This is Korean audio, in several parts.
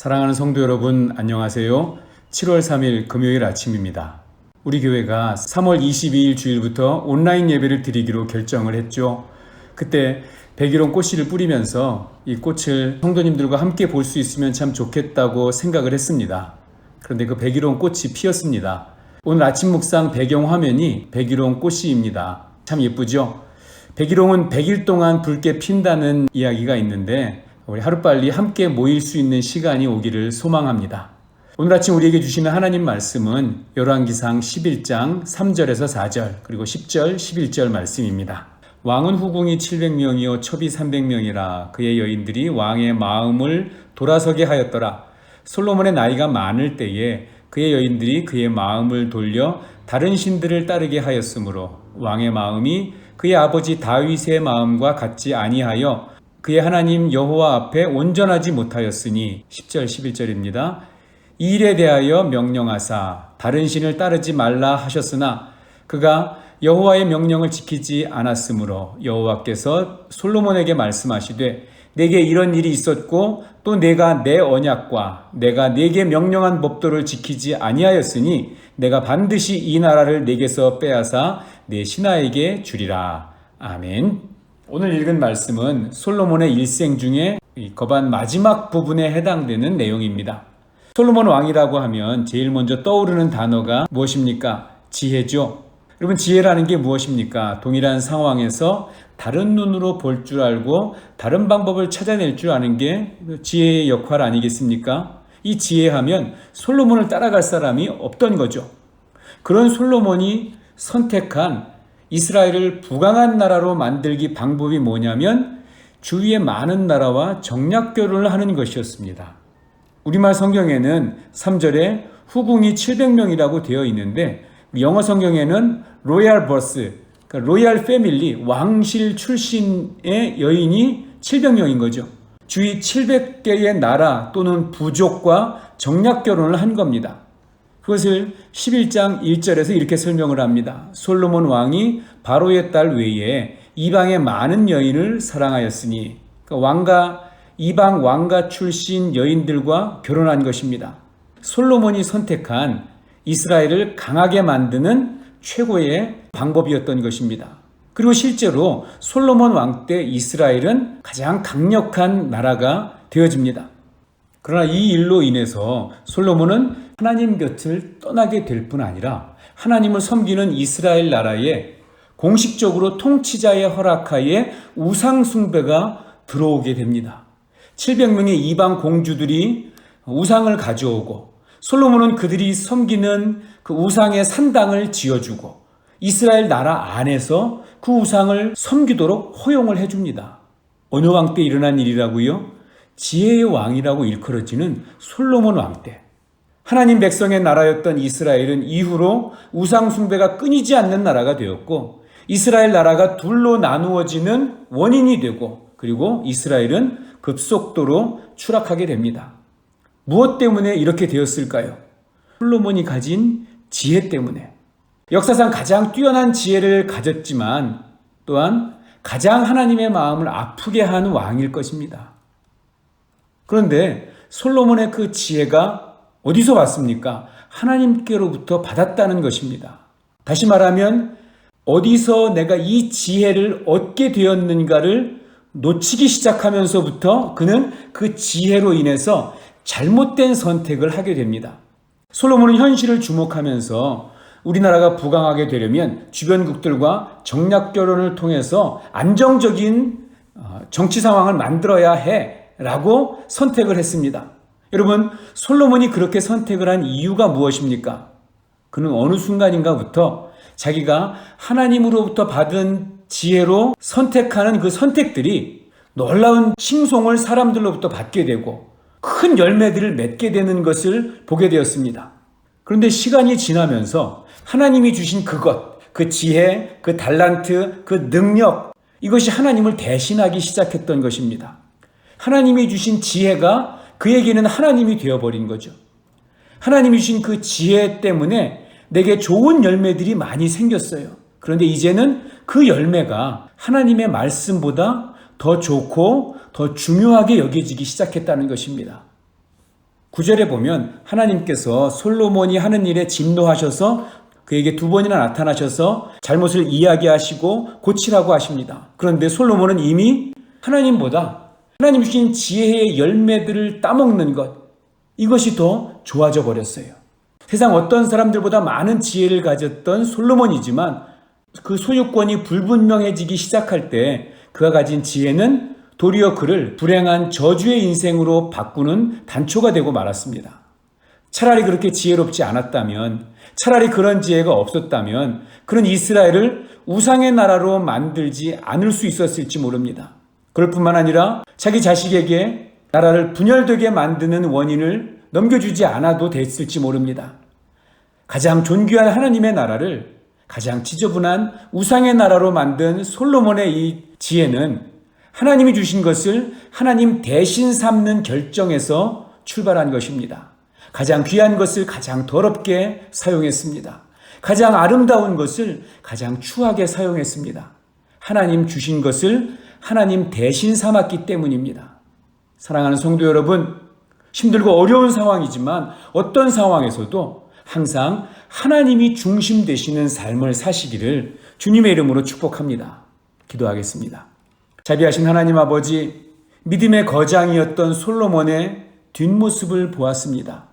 사랑하는 성도 여러분, 안녕하세요. 7월 3일 금요일 아침입니다. 우리 교회가 3월 22일 주일부터 온라인 예배를 드리기로 결정을 했죠. 그때 백일홍 꽃씨를 뿌리면서 이 꽃을 성도님들과 함께 볼 수 있으면 참 좋겠다고 생각을 했습니다. 그런데 그 백일홍 꽃이 피었습니다. 오늘 아침 묵상 배경 화면이 백일홍 꽃씨입니다. 참 예쁘죠? 백일홍은 100일 동안 붉게 핀다는 이야기가 있는데 우리 하루빨리 함께 모일 수 있는 시간이 오기를 소망합니다. 오늘 아침 우리에게 주시는 하나님 말씀은 열왕기상 11장 3절에서 4절 그리고 10절 11절 말씀입니다. 왕은 후궁이 700명이요 첩이 300명이라 그의 여인들이 왕의 마음을 돌아서게 하였더라. 솔로몬의 나이가 많을 때에 그의 여인들이 그의 마음을 돌려 다른 신들을 따르게 하였으므로 왕의 마음이 그의 아버지 다윗의 마음과 같지 아니하여 그의 하나님 여호와 앞에 온전하지 못하였으니 10절 11절입니다. 이 일에 대하여 명령하사 다른 신을 따르지 말라 하셨으나 그가 여호와의 명령을 지키지 않았으므로 여호와께서 솔로몬에게 말씀하시되 내게 이런 일이 있었고 또 내가 내 언약과 내가 네게 명령한 법도를 지키지 아니하였으니 내가 반드시 이 나라를 네게서 빼앗아 내 신하에게 주리라. 아멘. 오늘 읽은 말씀은 솔로몬의 일생 중에 거반 마지막 부분에 해당되는 내용입니다. 솔로몬 왕이라고 하면 제일 먼저 떠오르는 단어가 무엇입니까? 지혜죠. 여러분, 지혜라는 게 무엇입니까? 동일한 상황에서 다른 눈으로 볼 줄 알고 다른 방법을 찾아낼 줄 아는 게 지혜의 역할 아니겠습니까? 이 지혜하면 솔로몬을 따라갈 사람이 없던 거죠. 그런 솔로몬이 선택한 이스라엘을 부강한 나라로 만들기 방법이 뭐냐면 주위의 많은 나라와 정략 결혼을 하는 것이었습니다. 우리말 성경에는 3절에 후궁이 700명이라고 되어 있는데 영어 성경에는 로얄 버스, 그러니까 로얄 패밀리, 왕실 출신의 여인이 700명인 거죠. 주위 700개의 나라 또는 부족과 정략 결혼을 한 겁니다. 그것을 11장 1절에서 이렇게 설명을 합니다. 솔로몬 왕이 바로의 딸 외에 이방의 많은 여인을 사랑하였으니, 그러니까 이방 왕가 출신 여인들과 결혼한 것입니다. 솔로몬이 선택한 이스라엘을 강하게 만드는 최고의 방법이었던 것입니다. 그리고 실제로 솔로몬 왕 때 이스라엘은 가장 강력한 나라가 되어집니다. 그러나 이 일로 인해서 솔로몬은 하나님 곁을 떠나게 될 뿐 아니라 하나님을 섬기는 이스라엘 나라에 공식적으로 통치자의 허락하에 우상 숭배가 들어오게 됩니다. 700명의 이방 공주들이 우상을 가져오고 솔로몬은 그들이 섬기는 그 우상의 산당을 지어주고 이스라엘 나라 안에서 그 우상을 섬기도록 허용을 해줍니다. 어느 왕 때 일어난 일이라고요? 지혜의 왕이라고 일컬어지는 솔로몬 왕 때. 하나님 백성의 나라였던 이스라엘은 이후로 우상 숭배가 끊이지 않는 나라가 되었고 이스라엘 나라가 둘로 나누어지는 원인이 되고 그리고 이스라엘은 급속도로 추락하게 됩니다. 무엇 때문에 이렇게 되었을까요? 솔로몬이 가진 지혜 때문에. 역사상 가장 뛰어난 지혜를 가졌지만 또한 가장 하나님의 마음을 아프게 한 왕일 것입니다. 그런데 솔로몬의 그 지혜가 어디서 왔습니까? 하나님께로부터 받았다는 것입니다. 다시 말하면 어디서 내가 이 지혜를 얻게 되었는가를 놓치기 시작하면서부터 그는 그 지혜로 인해서 잘못된 선택을 하게 됩니다. 솔로몬은 현실을 주목하면서 우리나라가 부강하게 되려면 주변국들과 정략 결혼을 통해서 안정적인 정치 상황을 만들어야 해라고 선택을 했습니다. 여러분, 솔로몬이 그렇게 선택을 한 이유가 무엇입니까? 그는 어느 순간인가부터 자기가 하나님으로부터 받은 지혜로 선택하는 그 선택들이 놀라운 칭송을 사람들로부터 받게 되고 큰 열매들을 맺게 되는 것을 보게 되었습니다. 그런데 시간이 지나면서 하나님이 주신 그것, 그 지혜, 그 달란트, 그 능력, 이것이 하나님을 대신하기 시작했던 것입니다. 하나님이 주신 지혜가 그에게는 하나님이 되어버린 거죠. 하나님이 주신 그 지혜 때문에 내게 좋은 열매들이 많이 생겼어요. 그런데 이제는 그 열매가 하나님의 말씀보다 더 좋고 더 중요하게 여겨지기 시작했다는 것입니다. 9절에 보면 하나님께서 솔로몬이 하는 일에 진노하셔서 그에게 2번이나 나타나셔서 잘못을 이야기하시고 고치라고 하십니다. 그런데 솔로몬은 이미 하나님보다 하나님 주신 지혜의 열매들을 따먹는 것, 이것이 더 좋아져 버렸어요. 세상 어떤 사람들보다 많은 지혜를 가졌던 솔로몬이지만 그 소유권이 불분명해지기 시작할 때 그가 가진 지혜는 도리어 그를 불행한 저주의 인생으로 바꾸는 단초가 되고 말았습니다. 차라리 그렇게 지혜롭지 않았다면, 차라리 그런 지혜가 없었다면 그는 이스라엘을 우상의 나라로 만들지 않을 수 있었을지 모릅니다. 그럴 뿐만 아니라 자기 자식에게 나라를 분열되게 만드는 원인을 넘겨주지 않아도 됐을지 모릅니다. 가장 존귀한 하나님의 나라를 가장 지저분한 우상의 나라로 만든 솔로몬의 이 지혜는 하나님이 주신 것을 하나님 대신 삼는 결정에서 출발한 것입니다. 가장 귀한 것을 가장 더럽게 사용했습니다. 가장 아름다운 것을 가장 추하게 사용했습니다. 하나님 주신 것을 하나님 대신 삼았기 때문입니다. 사랑하는 성도 여러분, 힘들고 어려운 상황이지만 어떤 상황에서도 항상 하나님이 중심 되시는 삶을 사시기를 주님의 이름으로 축복합니다. 기도하겠습니다. 자비하신 하나님 아버지, 믿음의 거장이었던 솔로몬의 뒷모습을 보았습니다.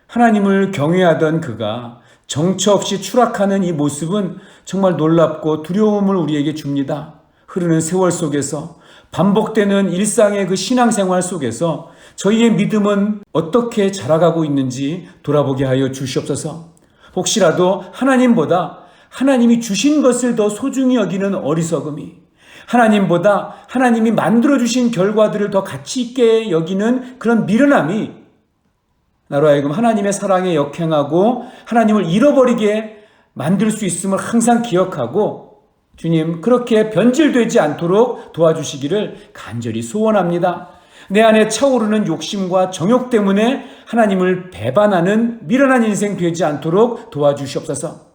하나님을 경외하던 그가 정처 없이 추락하는 이 모습은 정말 놀랍고 두려움을 우리에게 줍니다. 흐르는 세월 속에서 반복되는 일상의 그 신앙생활 속에서 저희의 믿음은 어떻게 자라가고 있는지 돌아보게 하여 주시옵소서. 혹시라도 하나님보다 하나님이 주신 것을 더 소중히 여기는 어리석음이, 하나님보다 하나님이 만들어주신 결과들을 더 가치 있게 여기는 그런 미련함이 나로 하여금 하나님의 사랑에 역행하고 하나님을 잃어버리게 만들 수 있음을 항상 기억하고 주님, 그렇게 변질되지 않도록 도와주시기를 간절히 소원합니다. 내 안에 차오르는 욕심과 정욕 때문에 하나님을 배반하는 미련한 인생 되지 않도록 도와주시옵소서.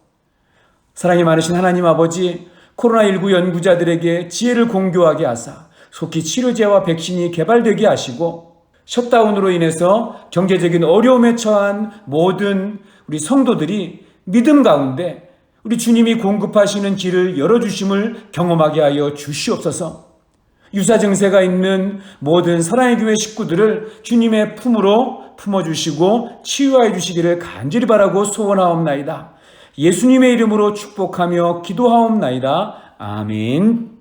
사랑이 많으신 하나님 아버지, 코로나19 연구자들에게 지혜를 공교하게 하사 속히 치료제와 백신이 개발되게 하시고 셧다운으로 인해서 경제적인 어려움에 처한 모든 우리 성도들이 믿음 가운데 우리 주님이 공급하시는 길을 열어주심을 경험하게 하여 주시옵소서. 유사 증세가 있는 모든 사랑의 교회 식구들을 주님의 품으로 품어주시고 치유하여 주시기를 간절히 바라고 소원하옵나이다. 예수님의 이름으로 축복하며 기도하옵나이다. 아멘.